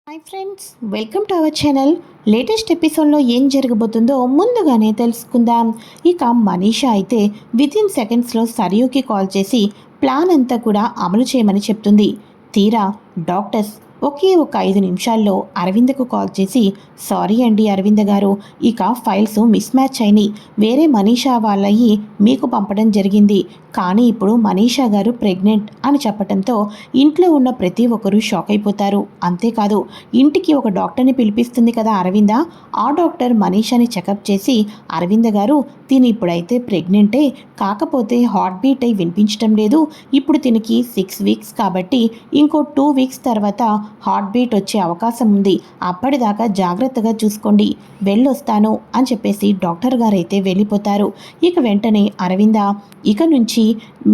Hi friends, welcome to our channel. Latest ఎపిసోడ్లో ఏం జరగబోతుందో ముందుగానే తెలుసుకుందాం. ఇక మనీషా అయితే వితిన్ సెకండ్స్లో సరియుకి కాల్ చేసి ప్లాన్ అంతా కూడా అమలు చేయమని చెప్తుంది. తీరా డాక్టర్స్ ఒకే ఒక 5 నిమిషాల్లో అరవిందకు కాల్ చేసి, సారీ అండి అరవింద గారు, ఇక ఫైల్స్ మిస్ మ్యాచ్ అయినాయి, వేరే మనీషా వాళ్ళయి మీకు పంపడం జరిగింది, కానీ ఇప్పుడు మనీషా గారు ప్రెగ్నెంట్ అని చెప్పడంతో ఇంట్లో ఉన్న ప్రతి ఒక్కరూ షాక్ అయిపోతారు. అంతేకాదు ఇంటికి ఒక డాక్టర్ని పిలిపిస్తుంది కదా అరవింద, ఆ డాక్టర్ మనీషాని చెకప్ చేసి, అరవింద గారు తిని ఇప్పుడైతే ప్రెగ్నెంటే, కాకపోతే హార్ట్ బీట్ అయి వినిపించడం లేదు, ఇప్పుడు తినికి 6 వీక్స్ కాబట్టి ఇంకో 2 వీక్స్ తర్వాత హార్ట్ బీట్ వచ్చే అవకాశం ఉంది, అప్పటిదాకా జాగ్రత్తగా చూసుకోండి, వెళ్ళొస్తాను అని చెప్పేసి డాక్టర్ గారైతే వెళ్ళిపోతారు. ఇక వెంటనే అరవింద ఇక నుంచి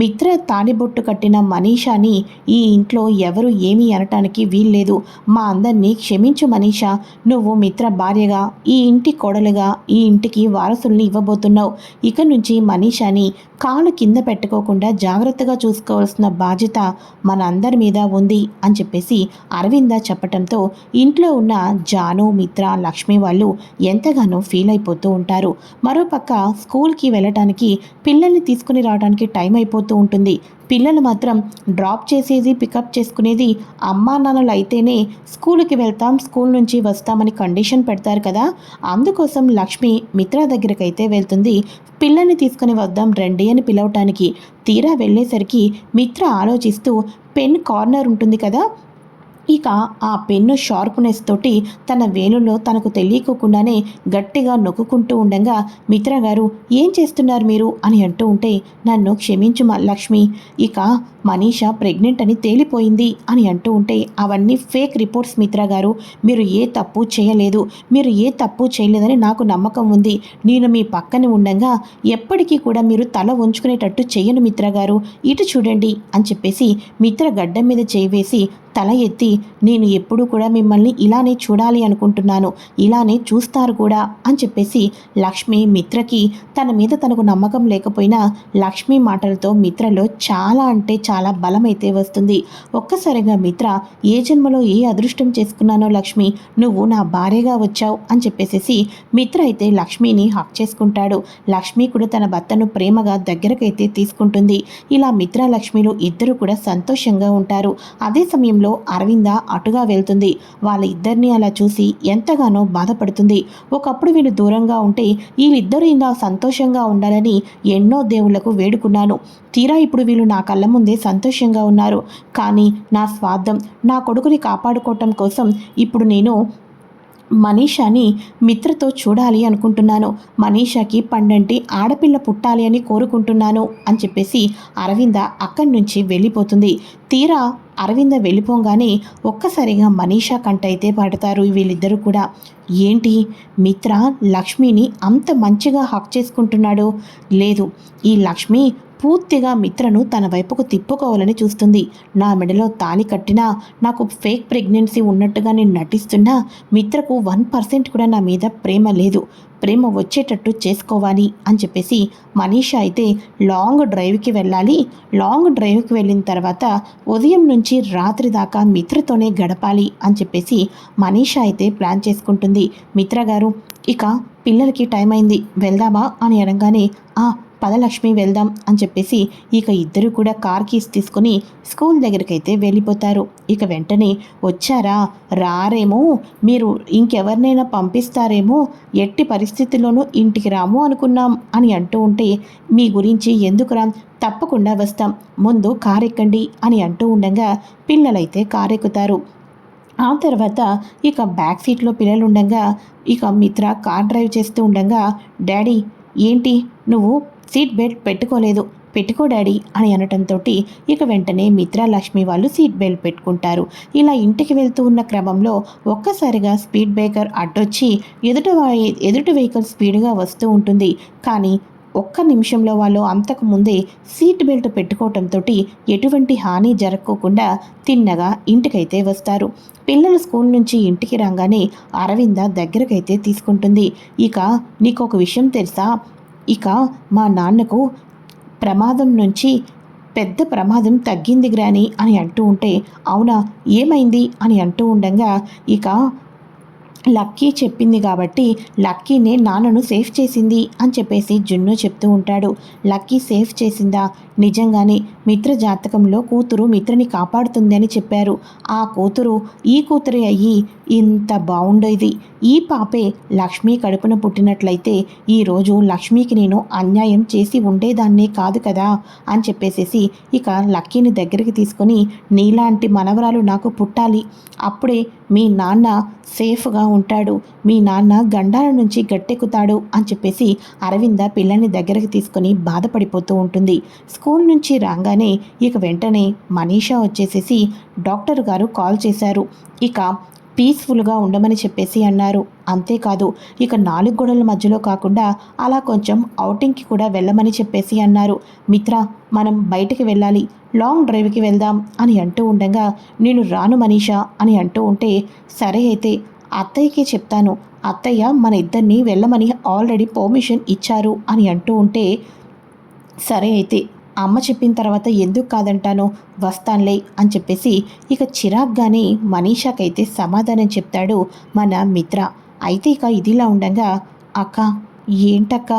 మిత్ర తాలిబొట్టు కట్టిన మనీషాని ఈ ఇంట్లో ఎవరు ఏమీ అనటానికి వీల్లేదు, మా అందరినీ క్షమించు మనీషా, నువ్వు మిత్ర భార్యగా ఈ ఇంటి కోడలుగా ఈ ఇంటికి వారసుల్ని ఇవ్వబోతున్నావు, ఇక నుంచి మనీషాని కాలు కింద పెట్టుకోకుండా జాగ్రత్తగా చూసుకోవాల్సిన బాధ్యత మన అందరి మీద ఉంది అని చెప్పేసి అరవింద చెప్పటంతో ఇంట్లో ఉన్న జాను, మిత్ర, లక్ష్మి వాళ్ళు ఎంతగానో ఫీల్ అయిపోతూ ఉంటారు. మరోపక్క స్కూల్కి వెళ్ళటానికి పిల్లల్ని తీసుకుని రావడానికి టైం అయిపోతూ ఉంటుంది. పిల్లలు మాత్రం డ్రాప్ చేసేది పికప్ చేసుకునేది అమ్మా నాన్నలు అయితేనే స్కూల్కి వెళ్తాం, స్కూల్ నుంచి వస్తామని కండిషన్ పెడతారు కదా, అందుకోసం లక్ష్మి మిత్ర దగ్గరకైతే వెళ్తుంది. పిల్లల్ని తీసుకుని వద్దాం రండి అని పిలవటానికి తీరా వెళ్ళేసరికి మిత్ర ఆలోచిస్తూ పెన్ కార్నర్ ఉంటుంది కదా, ఇక ఆ పెన్ను షార్ప్నెస్ తోటి తన వేలులో తనకు తెలియకోకుండానే గట్టిగా నొక్కుంటూ ఉండగా మిత్ర గారు ఏం చేస్తున్నారు మీరు అని అంటూ ఉంటే, నన్ను క్షమించు లక్ష్మి, ఇక మనీషా ప్రెగ్నెంట్ అని తేలిపోయింది అని అంటూ ఉంటే, అవన్నీ ఫేక్ రిపోర్ట్స్ మిత్ర గారు, మీరు ఏ తప్పు చేయలేదు, మీరు ఏ తప్పు చేయలేదని నాకు నమ్మకం ఉంది, నేను మీ పక్కన ఉండగా ఎప్పటికీ కూడా మీరు తల ఉంచుకునేటట్టు చెయ్యను మిత్ర గారు, ఇటు చూడండి అని చెప్పేసి మిత్ర గడ్డం మీద చేయి వేసి తల ఎత్తి, నేను ఎప్పుడూ కూడా మిమ్మల్ని ఇలానే చూడాలి అనుకుంటున్నాను, ఇలానే చూస్తారు కూడా అని చెప్పేసి లక్ష్మి మిత్రకి తన మీద తనకు నమ్మకం లేకపోయినా లక్ష్మి మాటలతో మిత్రలో చాలా అంటే చాలా బలమైతే వస్తుంది. ఒక్కసారిగా మిత్ర ఏ జన్మలో ఏ అదృష్టం చేసుకున్నానో లక్ష్మి, నువ్వు నా భార్యగా వచ్చావు అని చెప్పేసి మిత్ర అయితే లక్ష్మిని హక్ చేసుకుంటాడు. లక్ష్మి కూడా తన భర్తను ప్రేమగా దగ్గరకైతే తీసుకుంటుంది. ఇలా మిత్ర లక్ష్మిలు ఇద్దరు కూడా సంతోషంగా ఉంటారు. అదే సమయంలో అరవింద అటుగా వెళ్తుంది. వాళ్ళ ఇద్దరిని అలా చూసి ఎంతగానో బాధపడుతుంది. ఒకప్పుడు వీళ్ళు దూరంగా ఉంటే వీళ్ళిద్దరూ ఇలా సంతోషంగా ఉండాలని ఎన్నో దేవుళ్లకు వేడుకున్నాను, తీరా ఇప్పుడు వీళ్ళు నా కళ్ళ ముందే సంతోషంగా ఉన్నారు, కానీ నా స్వార్థం, నా కొడుకుని కాపాడుకోవటం కోసం ఇప్పుడు నేను మనీషాని మిత్రతో చూడాలి అనుకుంటున్నాను, మనీషాకి పండంటి ఆడపిల్ల పుట్టాలి అని కోరుకుంటున్నాను అని చెప్పేసి అరవింద అక్కడి నుంచి వెళ్ళిపోతుంది. తీరా అరవింద వెళ్ళిపోగానే ఒక్కసారిగా మనీషా కంటైతే పడతారు వీళ్ళిద్దరూ కూడా. ఏంటి మిత్ర లక్ష్మిని అంత మంచిగా హక్ చేసుకుంటున్నాడు, లేదు ఈ లక్ష్మి పూర్తిగా మిత్రను తన వైపుకు తిప్పుకోవాలని చూస్తుంది, నా మెడలో తాళి కట్టినా నాకు ఫేక్ ప్రెగ్నెన్సీ ఉన్నట్టుగా నేను నటిస్తున్నా మిత్రకు 1% కూడా నా మీద ప్రేమ లేదు, ప్రేమ వచ్చేటట్టు చేసుకోవాలి అని చెప్పేసి మనీషా అయితే లాంగ్ డ్రైవ్కి వెళ్ళాలి. లాంగ్ డ్రైవ్కి వెళ్ళిన తర్వాత ఉదయం నుంచి రాత్రి దాకా మిత్రతోనే గడపాలి అని చెప్పేసి మనీషా అయితే ప్లాన్ చేసుకుంటుంది. మిత్ర గారు ఇక పిల్లలకి టైం అయింది వెళ్దామా అని అనగానే, పదలక్ష్మి వెళ్దాం అని చెప్పేసి ఇక ఇద్దరు కూడా కార్ కీస్ తీసుకుని స్కూల్ దగ్గరికైతే వెళ్ళిపోతారు. ఇక వెంటనే వచ్చారా, రారేమో, మీరు ఇంకెవరినైనా పంపిస్తారేమో, ఎట్టి పరిస్థితుల్లోనూ ఇంటికి రాము అనుకున్నాం అని అంటూ ఉంటే, మీ గురించి ఎందుకు రాం, తప్పకుండా వస్తాం, ముందు కార్ ఎక్కండి అని అంటూ ఉండగా పిల్లలైతే కార్ ఎక్కుతారు. ఆ తర్వాత ఇక బ్యాక్ సీట్లో పిల్లలు ఉండగా ఇక మిత్ర కార్ డ్రైవ్ చేస్తూ ఉండగా, డాడీ ఏంటి నువ్వు సీట్ బెల్ట్ పెట్టుకోలేదు, పెట్టుకో డాడీ అని అనటంతో ఇక వెంటనే మిత్ర లక్ష్మి వాళ్ళు సీట్ బెల్ట్ పెట్టుకుంటారు. ఇలా ఇంటికి వెళ్తూ ఉన్న క్రమంలో ఒక్కసారిగా స్పీడ్ బ్రేకర్ అడ్డొచ్చి ఎదుటి వెహికల్ స్పీడ్గా వస్తూ ఉంటుంది. కానీ ఒక్క నిమిషంలో వాళ్ళు అంతకు ముందే సీట్ బెల్ట్ పెట్టుకోవటంతో ఎటువంటి హాని జరగకుండా తిన్నగా ఇంటికైతే వస్తారు. పిల్లలు స్కూల్ నుంచి ఇంటికి రాగానే అరవింద దగ్గరకైతే తీసుకుంటుంది. ఇక నీకు ఒక విషయం తెలుసా, ఇక మా నాన్నకు ప్రమాదం నుంచి పెద్ద ప్రమాదం తగ్గింది గ్రాని అని అంటూ ఉంటే, అవునా ఏమైంది అని అంటూ ఉండగా, ఇక లక్కీ చెప్పింది కాబట్టి లక్కీనే నాన్నను సేఫ్ చేసింది అని చెప్పేసి జున్ను చెప్తూ ఉంటాడు. లక్కీ సేఫ్ చేసిందా? నిజంగానే మిత్ర జాతకంలో కూతురు మిత్రని కాపాడుతుంది అని చెప్పారు. ఆ కూతురు ఈ కూతురే అయ్యి ఇంత బాగుండేది. ఈ పాపే లక్ష్మి కడుపున పుట్టినట్లయితే ఈరోజు లక్ష్మికి నేను అన్యాయం చేసి ఉండేదాన్నే కాదు కదా అని చెప్పేసేసి ఇక లక్కీని దగ్గరికి తీసుకొని, నీలాంటి మనవరాలు నాకు పుట్టాలి, అప్పుడే మీ నాన్న సేఫ్గా ఉంటాడు, మీ నాన్న గండాల నుంచి గట్టెక్కుతాడు అని చెప్పేసి అరవింద పిల్లల్ని దగ్గరికి తీసుకొని బాధపడిపోతూ ఉంటుంది. స్కూల్ నుంచి రాగానే ఇక వెంటనే మనీషా వచ్చేసేసి డాక్టర్ గారు కాల్ చేశారు. ఇక పీస్ఫుల్గా ఉండమని చెప్పేసి అన్నారు. అంతేకాదు ఇక 4 గోడల మధ్యలో కాకుండా అలా కొంచెం ఔటింగ్కి కూడా వెళ్ళమని చెప్పేసి అన్నారు. మిత్ర, మనం బయటికి వెళ్ళాలి, లాంగ్ డ్రైవ్కి వెళ్దాం అని అంటూ ఉండగా, నేను రాను మనీషా అని అంటూ ఉంటే, సరే అయితే అత్తయ్యకి చెప్తాను, అత్తయ్య మన ఇద్దరిని వెళ్ళమని ఆల్రెడీ పర్మిషన్ ఇచ్చారు అని అంటూ ఉంటే, సరే అయితే అమ్మ చెప్పిన తర్వాత ఎందుకు కాదంటాను, వస్తానులే అని చెప్పేసి ఇక చిరాగ్గానే మనీషాకైతే సమాధానం చెప్తాడు మన మిత్ర. అయితే ఇక ఇదిలా ఉండగా, అక్క ఏంటక్క,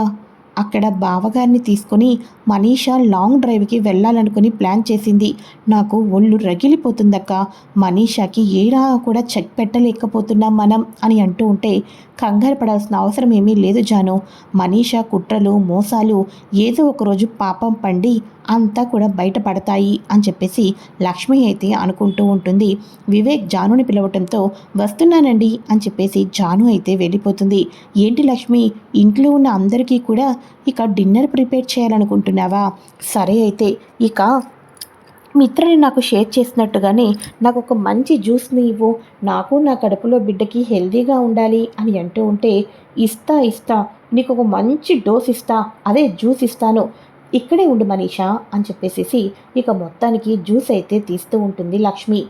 అక్కడ బావగారిని తీసుకొని మనీషా లాంగ్ డ్రైవ్కి వెళ్ళాలనుకుని ప్లాన్ చేసింది. నాకు ఒళ్ళు రగిలిపోతుందక్క, మనీషాకి ఏడా కూడా చెక్ పెట్టలేకపోతున్నాం మనం అని అంటూ ఉంటే, కంగారు పడాల్సిన అవసరం ఏమీ లేదు జాను. మనీషా కుట్రలు మోసాలు ఏదో ఒకరోజు పాపం పండి అంతా కూడా బయటపడతాయి అని చెప్పేసి లక్ష్మి అయితే అనుకుంటూ ఉంటుంది. వివేక్ జానుని పిలవటంతో, వస్తున్నానండి అని చెప్పేసి జాను అయితే వెళ్ళిపోతుంది. ఏంటి లక్ష్మి, ఇంట్లో ఉన్న అందరికీ కూడా ఇక డిన్నర్ ప్రిపేర్ చేయాలనుకుంటున్నావా? సరే అయితే ఇక మిత్రని నాకు షేర్ చేసినట్టుగానే నాకు ఒక మంచి జ్యూస్ని ఇవ్వు, నాకు నా కడుపులో బిడ్డకి హెల్దీగా ఉండాలి అని అంటూ ఉంటే, ఇస్తా నీకు ఒక మంచి డోస్ ఇస్తా, అదే జ్యూస్ ఇస్తాను, ఇక్కడే ఉండు మనీషా అని చెప్పేసి ఇక మొత్తానికి జ్యూస్ అయితే తీస్తూ ఉంటుంది లక్ష్మి.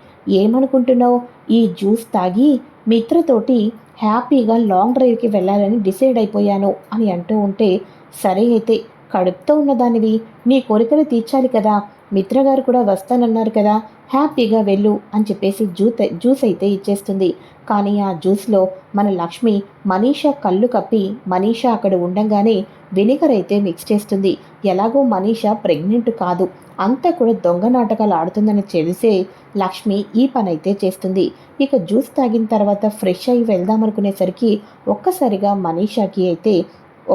ఏమనుకుంటున్నావు, ఈ జ్యూస్ తాగి మిత్రతోటి హ్యాపీగా లాంగ్ డ్రైవ్కి వెళ్ళాలని డిసైడ్ అయిపోయాను అని అంటూ ఉంటే, సరే అయితే కడుపుతో ఉన్నదానివి, నీ కోరికలు తీర్చాలి కదా, మిత్రగారు కూడా వస్తానన్నారు కదా, హ్యాపీగా వెళ్ళు అని చెప్పేసి జ్యూస్ అయితే ఇచ్చేస్తుంది. కానీ ఆ జ్యూస్లో మన లక్ష్మి మనీషా కళ్ళు కప్పి మనీషా అక్కడ ఉండంగానే వెనిగర్ అయితే మిక్స్ చేస్తుంది. ఎలాగో మనీషా ప్రెగ్నెంట్ కాదు, అంతా కూడా దొంగ నాటకాలు ఆడుతుందని తెలిసే లక్ష్మి ఈ పని అయితే చేస్తుంది. ఇక జ్యూస్ తాగిన తర్వాత ఫ్రెష్ అయ్యి వెళ్దామనుకునేసరికి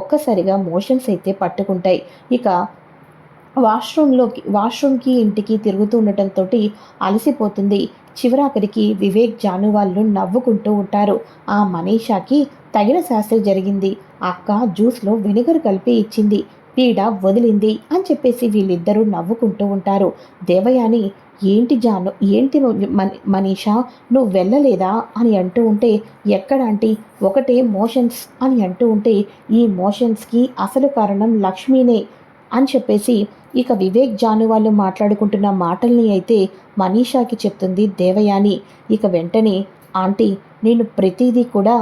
ఒక్కసారిగా మోషన్స్ అయితే పట్టుకుంటాయి. ఇక వాష్రూమ్కి ఇంటికి తిరుగుతూ ఉండటంతో అలసిపోతుంది. చివరాఖరికి వివేక్ జాను వాళ్ళు నవ్వుకుంటూ ఉంటారు. ఆ మనీషాకి తగిన శాస్త్రి జరిగింది, అక్క జ్యూస్లో వెనిగర్ కలిపి ఇచ్చింది, పీడ వదిలింది అని చెప్పేసి వీళ్ళిద్దరూ నవ్వుకుంటూ ఉంటారు. దేవయాని, ఏంటి జాను, ఏంటి మనీషా, నువ్వు వెళ్ళలేదా అని అంటూ ఉంటే, ఎక్కడ ఆంటీ, ఒకటే మోషన్స్ అని అంటూ ఉంటే, ఈ మోషన్స్కి అసలు కారణం లక్ష్మీనే అని చెప్పేసి ఇక వివేక్ జాను వాళ్ళు మాట్లాడుకుంటున్న మాటల్ని అయితే మనీషాకి చెప్తుంది దేవయాని. ఇక వెంటనే, ఆంటీ నేను ప్రతిదీ కూడా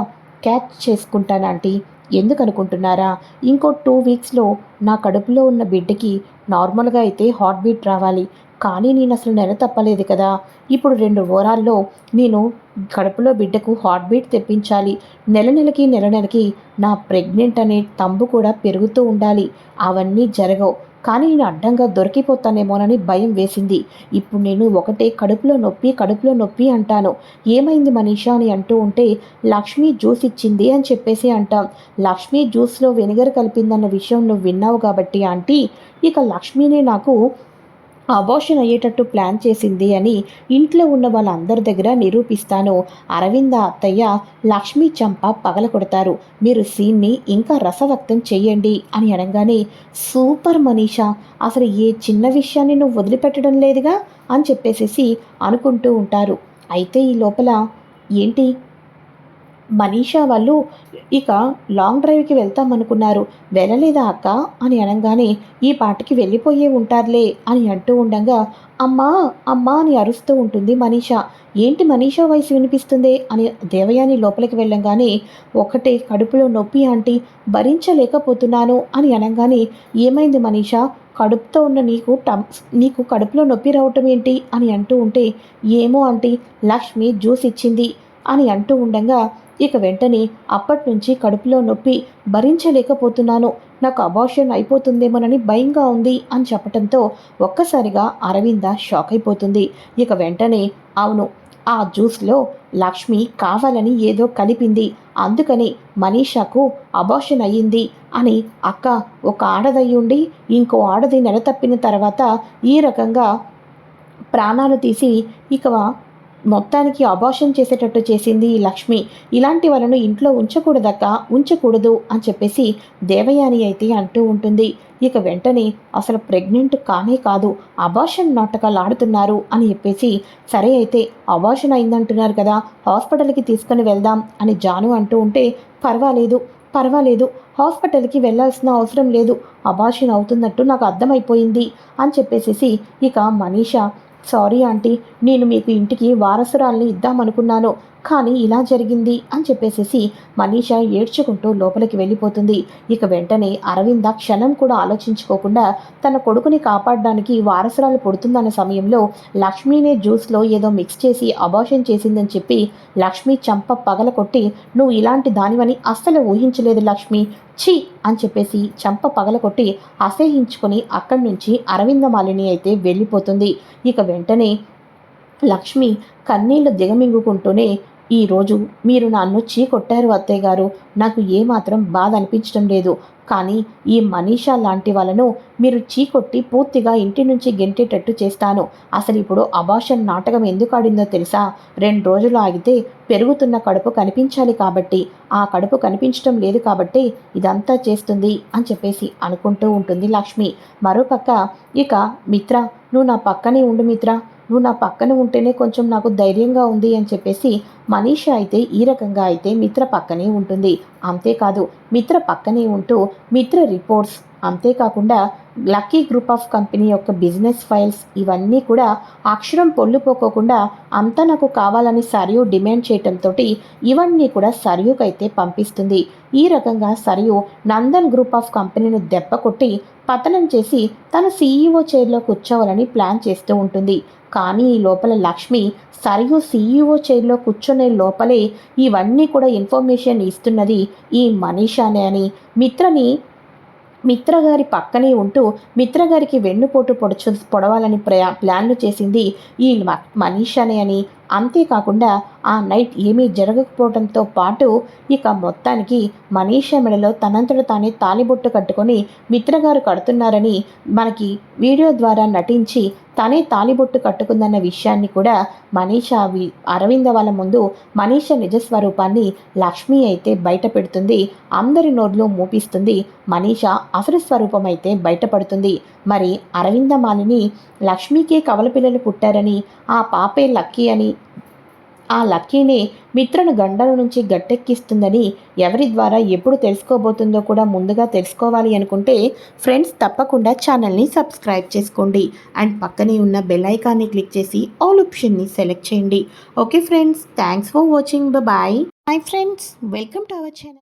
క్యాచ్ చేసుకుంటాను ఆంటీ, ఎందుకు అనుకుంటున్నారా, ఇంకో 2 వీక్స్లో నా కడుపులో ఉన్న బిడ్డకి నార్మల్గా అయితే హార్ట్ బీట్ రావాలి, కానీ నేను అసలు నెల తప్పలేదు కదా, ఇప్పుడు 2 వారాల్లో నేను కడుపులో బిడ్డకు హార్ట్ బీట్ తెప్పించాలి, నెల నెలకి నా ప్రెగ్నెంట్ అనే తంబు కూడా పెరుగుతూ ఉండాలి, అవన్నీ జరగవు, కానీ నేను అడ్డంగా దొరికిపోతానేమోనని భయం వేసింది. ఇప్పుడు నేను ఒకటే కడుపులో నొప్పి అంటాను, ఏమైంది మనీషా అని అంటూ ఉంటే, లక్ష్మి జ్యూస్ ఇచ్చింది అని చెప్పేసి అంటాం. లక్ష్మి జ్యూస్లో వెనిగర్ కలిపిందన్న విషయం నువ్వు విన్నావు కాబట్టి ఆంటీ, ఇక లక్ష్మీనే నాకు అబార్షన్ అయ్యేటట్టు ప్లాన్ చేసింది అని ఇంట్లో ఉన్న వాళ్ళందరి దగ్గర నిరూపిస్తాను. అరవింద అత్తయ్య లక్ష్మీ చంప పగలకొడతారు, మీరు సీన్ని ఇంకా రసవక్తం చెయ్యండి అని అనగానే, సూపర్ మనీషా, అసలు ఏ చిన్న విషయాన్ని నువ్వు వదిలిపెట్టడం లేదుగా అని చెప్పేసేసి అనుకుంటూ ఉంటారు. అయితే ఈ లోపల ఏంటి, మనీషా వాళ్ళు ఇక లాంగ్ డ్రైవ్కి వెళ్తామనుకున్నారు, వెళ్ళలేదా అక్క అని అనగానే, ఈ పాటికి వెళ్ళిపోయే ఉంటారులే అని అంటూ ఉండగా, అమ్మా అమ్మా అని అరుస్తూ ఉంటుంది మనీషా. ఏంటి మనీషా వయసు వినిపిస్తుంది అని దేవయాని లోపలికి వెళ్ళంగానే, ఒకటే కడుపులో నొప్పి ఆంటీ, భరించలేకపోతున్నాను అని అనగానే, ఏమైంది మనీషా, కడుపుతో ఉన్న నీకు కడుపులో నొప్పి రావటం ఏంటి అని అంటూ ఉంటే, ఏమో ఆంటీ, లక్ష్మి జ్యూస్ ఇచ్చింది అని అంటూ ఉండగా ఇక వెంటనే అప్పటి నుంచి కడుపులో నొప్పి భరించలేకపోతున్నాను, నాకు అబార్షన్ అయిపోతుందేమోనని భయంగా ఉంది అని చెప్పడంతో ఒక్కసారిగా అరవింద షాక్ అయిపోతుంది. ఇక వెంటనే అవును, ఆ జ్యూస్లో లక్ష్మి కావాలని ఏదో కలిపింది, అందుకని మనీషాకు అబార్షన్ అయ్యింది అని. అక్క, ఒక ఆడదయ్యుండి ఇంకో ఆడది నెల తప్పిన తర్వాత ఈ రకంగా ప్రాణాలు తీసి ఇక మొత్తానికి అబార్షన్ చేసేటట్టు చేసింది ఈ లక్ష్మి. ఇలాంటి వాళ్ళను ఇంట్లో ఉంచకూడదక్క, ఉంచకూడదు అని చెప్పేసి దేవయాని అయితే అంటూ ఉంటుంది. ఇక వెంటనే అసలు ప్రెగ్నెంట్ కానే కాదు, అబార్షన్ నాటకాలు ఆడుతున్నారు అని చెప్పేసి, సరే అయితే అబార్షన్ అయిందంటున్నారు కదా, హాస్పిటల్కి తీసుకుని వెళ్దాం అని జాను అంటూ ఉంటే, పర్వాలేదు, హాస్పిటల్కి వెళ్ళాల్సిన అవసరం లేదు, అబార్షన్ అవుతున్నట్టు నాకు అర్థమైపోయింది అని చెప్పేసి ఇక మనీషా, సారీ ఆంటీ, నేను మీకు ఇంటికి వారసురాల్ని ఇద్దామనుకున్నాను, కానీ ఇలా జరిగింది అని చెప్పేసి మనీషా ఏడ్చుకుంటూ లోపలికి వెళ్ళిపోతుంది. ఇక వెంటనే అరవింద క్షణం కూడా ఆలోచించుకోకుండా తన కొడుకుని కాపాడడానికి వారసురాలు పుడుతుందన్న సమయంలో లక్ష్మీనే జ్యూస్లో ఏదో మిక్స్ చేసి అబార్షన్ చేసిందని చెప్పి లక్ష్మి చంప పగలకొట్టి, నువ్వు ఇలాంటి దానివని అస్సలు ఊహించలేదు లక్ష్మి, ఛీ అని చెప్పేసి చంప పగలకొట్టి అసహించుకొని అక్కడి నుంచి అరవిందమాలిని అయితే వెళ్ళిపోతుంది. ఇక వెంటనే లక్ష్మి కన్నీళ్లు దిగమింగుకుంటూనే, ఈరోజు మీరు నన్ను చీకొట్టారు అత్తయ్య గారు, నాకు ఏమాత్రం బాధ అనిపించడం లేదు, కానీ ఈ మనీషా లాంటి వాళ్ళను మీరు చీకొట్టి పూర్తిగా ఇంటి నుంచి గెంటేటట్టు చేస్తాను. అసలు ఇప్పుడు అబార్షన్ నాటకం ఎందుకు ఆడిందో తెలుసా? 2 రోజులు ఆగితే పెరుగుతున్న కడుపు కనిపించాలి కాబట్టి, ఆ కడుపు కనిపించడం లేదు కాబట్టి ఇదంతా చేస్తుంది అని చెప్పేసి అనుకుంటూ ఉంటుంది లక్ష్మి. మరోపక్క ఇక మిత్ర, నువ్వు నా పక్కనే ఉండు మిత్ర, నువ్వు నా పక్కన ఉంటేనే కొంచెం నాకు ధైర్యంగా ఉంది అని చెప్పేసి మనీషా అయితే ఈ రకంగా అయితే మిత్ర పక్కనే ఉంటుంది. అంతేకాదు, మిత్ర పక్కనే ఉంటూ మిత్ర రిపోర్ట్స్, అంతేకాకుండా లక్కీ గ్రూప్ ఆఫ్ కంపెనీ యొక్క బిజినెస్ ఫైల్స్ ఇవన్నీ కూడా అక్షరం పొల్లుపోకోకుండా అంతా నాకు కావాలని సరియు డిమాండ్ చేయటంతో ఇవన్నీ కూడా సరియుకైతే పంపిస్తుంది. ఈ రకంగా సరియు నందన్ గ్రూప్ ఆఫ్ కంపెనీని దెబ్బ కొట్టి పతనం చేసి తను సీఈఓ చైర్లో కూర్చోవాలని ప్లాన్ చేస్తూ ఉంటుంది. కానీ ఈ లోపల లక్ష్మి సరియు సీఈఓ చైర్లో కూర్చునే లోపలే ఇవన్నీ కూడా ఇన్ఫర్మేషన్ ఇస్తున్నది ఈ మనీషానే అని, మిత్రగారి పక్కనే ఉంటూ మిత్రగారికి వెన్నుపోటు పొడవాలని ప్లాన్లు చేసింది ఈ మనీషానే అని. అంతేకాకుండా ఆ నైట్ ఏమీ జరగకపోవడంతో పాటు ఇక మొత్తానికి మనీషా మెడలో తనంతట తానే తాలిబొట్టు కట్టుకొని మిత్రగారు కడుతున్నారని మనకి వీడియో ద్వారా నటించి తనే తాలిబొట్టు కట్టుకుందన్న విషయాన్ని కూడా మనీషా అరవింద వాళ్ళ ముందు మనీషా నిజస్వరూపాన్ని లక్ష్మి అయితే బయట పెడుతుంది. అందరి నోర్లు మూపిస్తుంది. మనీషా అసలు స్వరూపం అయితే బయటపడుతుంది. మరి అరవిందమాలిని లక్ష్మికే కవల పిల్లలు పుట్టారని, ఆ పాపే లక్కీ అని, ఆ లక్కీనే మిత్రను గండల నుంచి గట్టెక్కిస్తుందని ఎవరి ద్వారా ఎప్పుడు తెలుసుకోబోతుందో కూడా ముందుగా తెలుసుకోవాలి అనుకుంటే ఫ్రెండ్స్ తప్పకుండా ఛానల్ని సబ్స్క్రైబ్ చేసుకోండి అండ్ పక్కనే ఉన్న బెల్ ఐకాన్ని క్లిక్ చేసి ఆల్ ఆప్షన్ని సెలెక్ట్ చేయండి. Okay friends, thanks for watching. Bye friends, welcome to our channel.